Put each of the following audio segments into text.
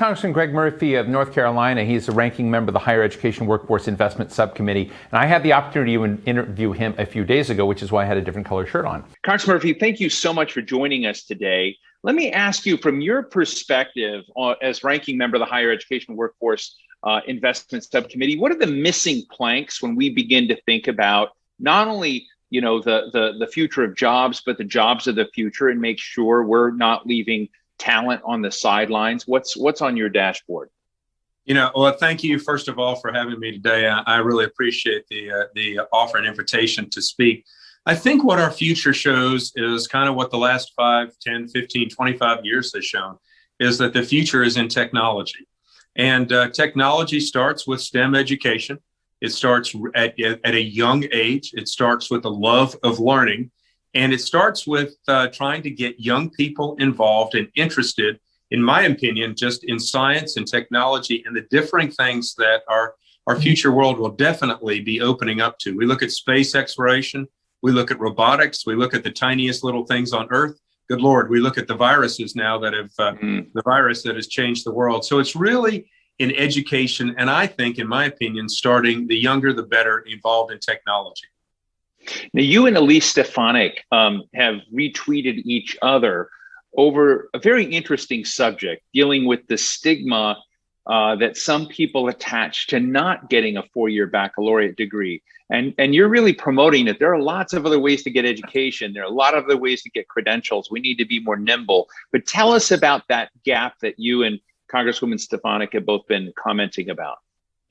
Congressman Greg Murphy of North Carolina. He's a ranking member of the Higher Education Workforce Investment Subcommittee. And I had the opportunity to interview him a few days ago, which is why I had a different color shirt on. Congressman Murphy, thank you so much for joining us today. Let me ask you, from your perspective as ranking member of the Higher Education Workforce Investment Subcommittee, what are the missing planks when we begin to think about not only the future of jobs, but the jobs of the future, and make sure we're not leaving talent on the sidelines? What's on your dashboard? Well, thank you, first of all, for having me today. I really appreciate the offer and invitation to speak. I think what our future shows is kind of what the last 5, 10, 15, 25 years has shown, is that the future is in technology. And technology starts with STEM education. It starts at a young age. It starts with a love of learning. And it starts with trying to get young people involved and interested, in my opinion, just in science and technology and the differing things that our future world will definitely be opening up to. We look at space exploration. We look at robotics. We look at the tiniest little things on Earth. Good Lord, we look at the viruses now that have the virus that has changed the world. So it's really in education. And I think, in my opinion, starting the younger, the better, involved in technology. Now, you and Elise Stefanik have retweeted each other over a very interesting subject, dealing with the stigma that some people attach to not getting a 4-year baccalaureate degree. And you're really promoting that there are lots of other ways to get education. There are a lot of other ways to get credentials. We need to be more nimble. But tell us about that gap that you and Congresswoman Stefanik have both been commenting about.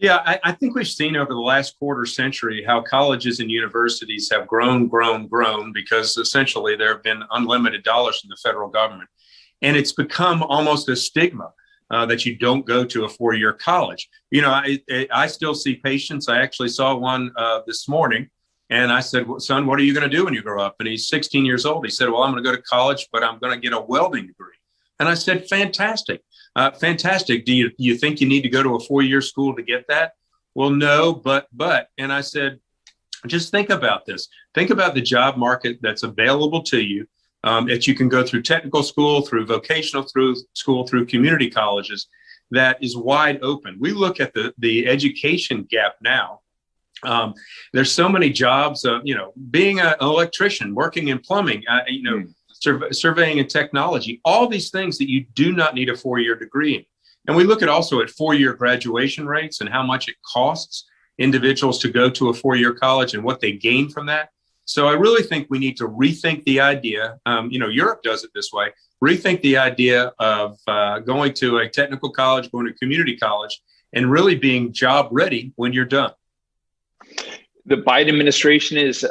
Yeah, I think we've seen over the last quarter century how colleges and universities have grown because essentially there have been unlimited dollars from the federal government. And it's become almost a stigma that you don't go to a 4-year college. I still see patients. I actually saw one this morning, and I said, well, son, what are you going to do when you grow up? And he's 16 years old. He said, well, I'm going to go to college, but I'm going to get a welding degree. And I said, fantastic. Fantastic. Do you think you need to go to a 4-year school to get that? Well, no, but, and I said, just think about this. Think about the job market that's available to you, that you can go through technical school, through vocational school, through community colleges, that is wide open. We look at the education gap now. There's so many jobs, being an electrician, working in plumbing, surveying and technology, all these things that you do not need a 4-year degree in. And we look at also at 4-year graduation rates and how much it costs individuals to go to a 4-year college and what they gain from that. So I really think we need to rethink the idea. Europe does it this way. Rethink the idea of going to a technical college, going to community college, and really being job ready when you're done. The Biden administration is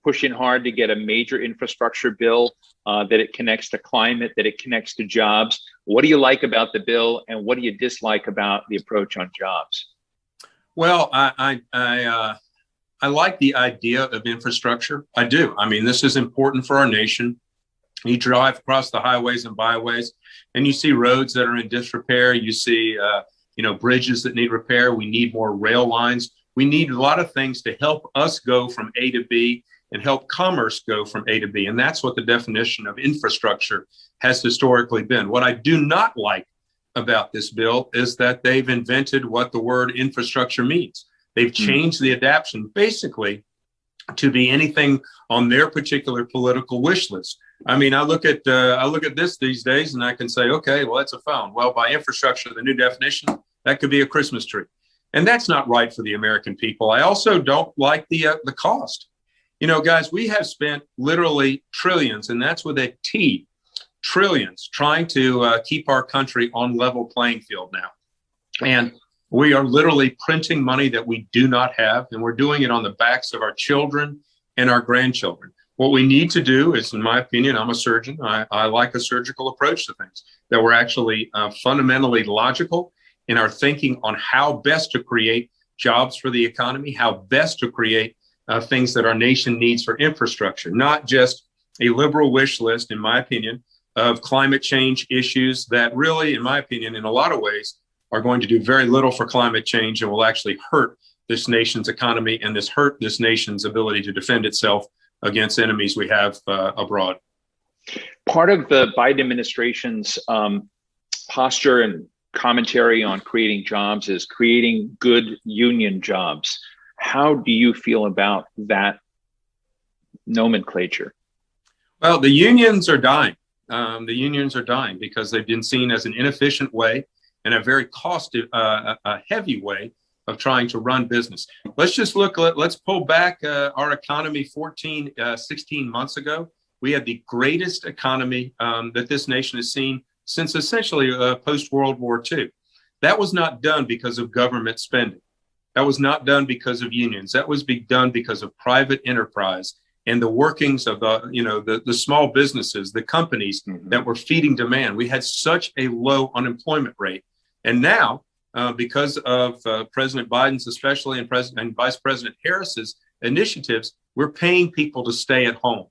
pushing hard to get a major infrastructure bill that it connects to climate, that it connects to jobs. What do you like about the bill, and what do you dislike about the approach on jobs? Well, I like the idea of infrastructure. I do. I mean, this is important for our nation. You drive across the highways and byways, and you see roads that are in disrepair. You see, bridges that need repair. We need more rail lines. We need a lot of things to help us go from A to B and help commerce go from A to B. And that's what the definition of infrastructure has historically been. What I do not like about this bill is that they've invented what the word infrastructure means. They've changed the adaptation basically to be anything on their particular political wish list. I mean, I look at this these days and I can say, okay, well, it's a phone. Well, by infrastructure, the new definition, that could be a Christmas tree. And that's not right for the American people. I also don't like the cost. Guys, we have spent literally trillions, and that's with a T, trillions, trying to keep our country on level playing field now. And we are literally printing money that we do not have, and we're doing it on the backs of our children and our grandchildren. What we need to do is, in my opinion, I'm a surgeon. I like a surgical approach to things, that we're actually fundamentally logical in our thinking on how best to create jobs for the economy, how best to create things that our nation needs for infrastructure, not just a liberal wish list, in my opinion, of climate change issues that really, in my opinion, in a lot of ways, are going to do very little for climate change and will actually hurt this nation's economy and hurt this nation's ability to defend itself against enemies we have abroad. Part of the Biden administration's posture and commentary on creating jobs is creating good union jobs. How do you feel about that nomenclature? Well, the unions are dying. The unions are dying because they've been seen as an inefficient way and a very heavy way of trying to run business. Let's just let's pull back our economy 16 months ago. We had the greatest economy that this nation has seen since essentially post-World War II. That was not done because of government spending. That was not done because of unions. That was done because of private enterprise and the workings of the small businesses, the companies that were feeding demand. We had such a low unemployment rate. And now, because of President Biden's especially and Vice President Harris's initiatives, we're paying people to stay at home.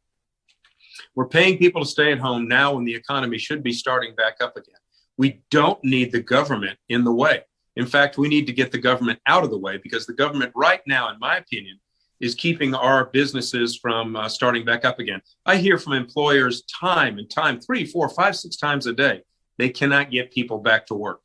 We're paying people to stay at home now when the economy should be starting back up again. We don't need the government in the way. In fact, we need to get the government out of the way because the government right now, in my opinion, is keeping our businesses from starting back up again. I hear from employers time and time, 3, 4, 5, 6 times a day, they cannot get people back to work.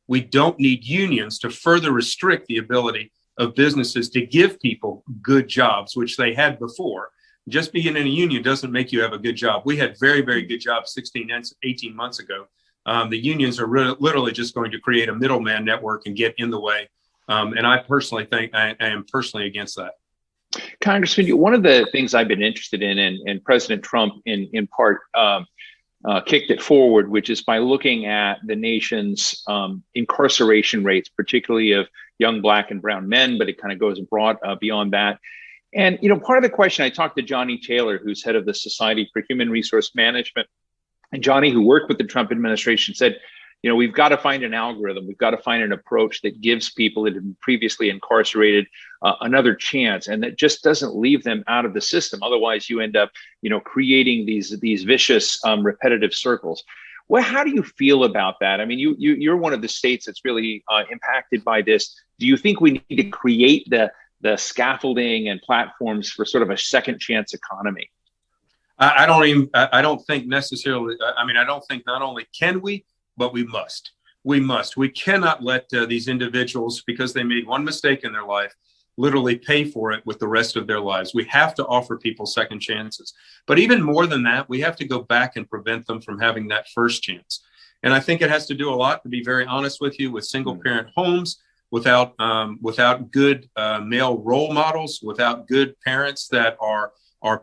We don't need unions to further restrict the ability of businesses to give people good jobs, which they had before. Just being in a union doesn't make you have a good job. We had very, very good jobs 18 months ago. The unions are literally just going to create a middleman network and get in the way. And I personally think I am personally against that. Congressman, one of the things I've been interested in, and President Trump in part kicked it forward, which is by looking at the nation's incarceration rates, particularly of young Black and brown men, but it kind of goes broad beyond that. And, part of the question, I talked to Johnny Taylor, who's head of the Society for Human Resource Management. And Johnny, who worked with the Trump administration, said, we've got to find an algorithm. We've got to find an approach that gives people that have been previously incarcerated another chance, and that just doesn't leave them out of the system. Otherwise, you end up, creating these vicious, repetitive circles. Well, how do you feel about that? I mean, you're one of the states that's really impacted by this. Do you think we need to create the scaffolding and platforms for sort of a second chance economy? I don't think necessarily. I don't think not only can we, but we must. We cannot let these individuals, because they made one mistake in their life, literally pay for it with the rest of their lives. We have to offer people second chances. But even more than that, we have to go back and prevent them from having that first chance. And I think it has to do a lot, to be very honest with you, with single parent homes, without good male role models, without good parents that are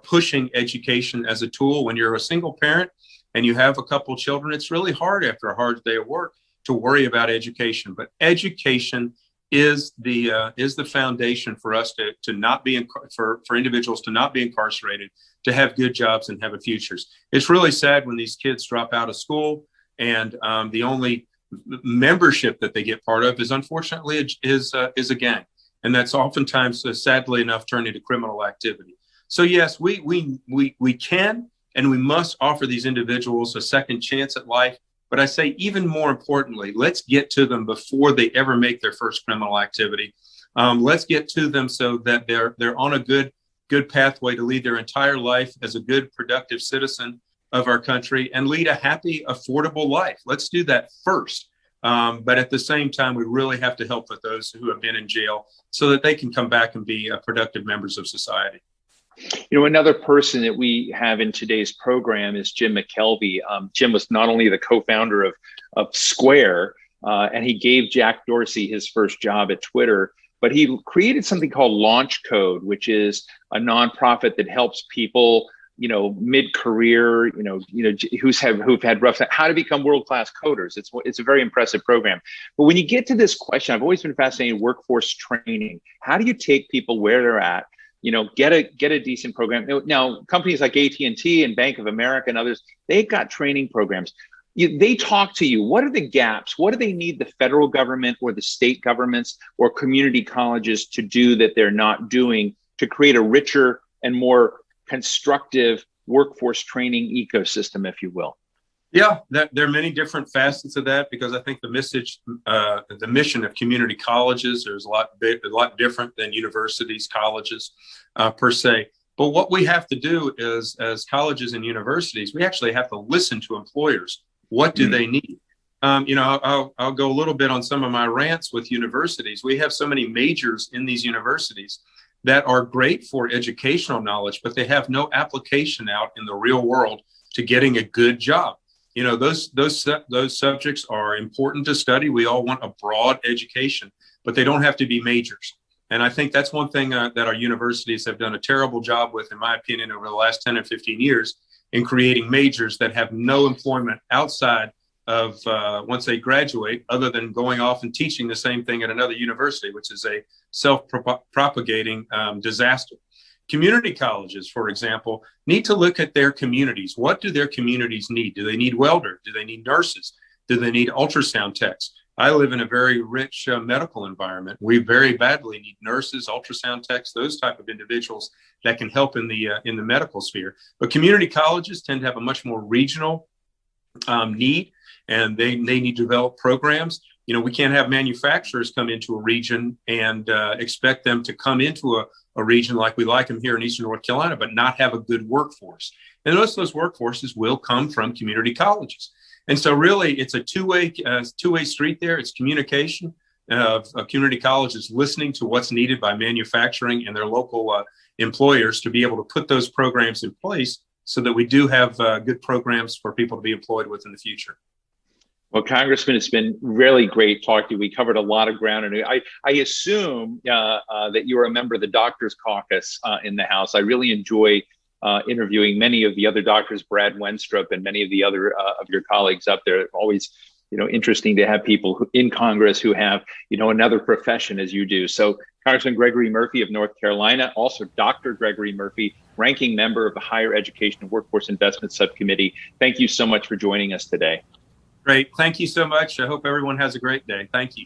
pushing education as a tool. When you're a single parent and you have a couple children, it's really hard after a hard day of work to worry about education. But education is the foundation for us to not be for individuals to not be incarcerated, to have good jobs and have a futures. It's really sad when these kids drop out of school and the only membership that they get part of is unfortunately is a gang, and that's oftentimes sadly enough turned into criminal activity. So yes, we can and we must offer these individuals a second chance at life. But I say even more importantly, let's get to them before they ever make their first criminal activity. Let's get to them so that they're on a good pathway to lead their entire life as a good, productive citizen of our country and lead a happy, affordable life. Let's do that first. But at the same time, we really have to help with those who have been in jail so that they can come back and be productive members of society. Another person that we have in today's program is Jim McKelvey. Jim was not only the co-founder of Square, and he gave Jack Dorsey his first job at Twitter, but he created something called Launch Code, which is a nonprofit that helps people, mid-career, who've had rough time, how to become world-class coders. It's a very impressive program. But when you get to this question, I've always been fascinated with workforce training. How do you take people where they're at? Get a decent program. Now, companies like AT&T and Bank of America and others, they've got training programs. They talk to you. What are the gaps? What do they need the federal government or the state governments or community colleges to do that they're not doing to create a richer and more constructive workforce training ecosystem, if you will? Yeah, there are many different facets of that, because I think the mission of community colleges is a lot different than universities, colleges per se. But what we have to do is, as colleges and universities, we actually have to listen to employers. What do they need? I'll go a little bit on some of my rants with universities. We have so many majors in these universities that are great for educational knowledge, but they have no application out in the real world to getting a good job. Those subjects are important to study. We all want a broad education, but they don't have to be majors. And I think that's one thing that our universities have done a terrible job with, in my opinion, over the last 10 and 15 years, in creating majors that have no employment outside of once they graduate, other than going off and teaching the same thing at another university, which is a self-propagating disaster. Community colleges, for example, need to look at their communities. What do their communities need? Do they need welders? Do they need nurses? Do they need ultrasound techs? I live in a very rich medical environment. We very badly need nurses, ultrasound techs, those type of individuals that can help in the medical sphere. But community colleges tend to have a much more regional need, and they need to develop programs. We can't have manufacturers come into a region and expect them to come into a region like we like them here in Eastern North Carolina, but not have a good workforce. And most of those workforces will come from community colleges. And so really it's a two-way street there. It's communication of community colleges listening to what's needed by manufacturing and their local employers to be able to put those programs in place so that we do have good programs for people to be employed with in the future. Well, Congressman, it's been really great talking to you. We covered a lot of ground, and I assume that you are a member of the Doctors Caucus in the House. I really enjoy interviewing many of the other doctors, Brad Wenstrup and many of the other of your colleagues up there. Always, interesting to have people in Congress who have, another profession as you do. So Congressman Gregory Murphy of North Carolina, also Dr. Gregory Murphy, ranking member of the Higher Education and Workforce Investment Subcommittee. Thank you so much for joining us today. Great. Thank you so much. I hope everyone has a great day. Thank you.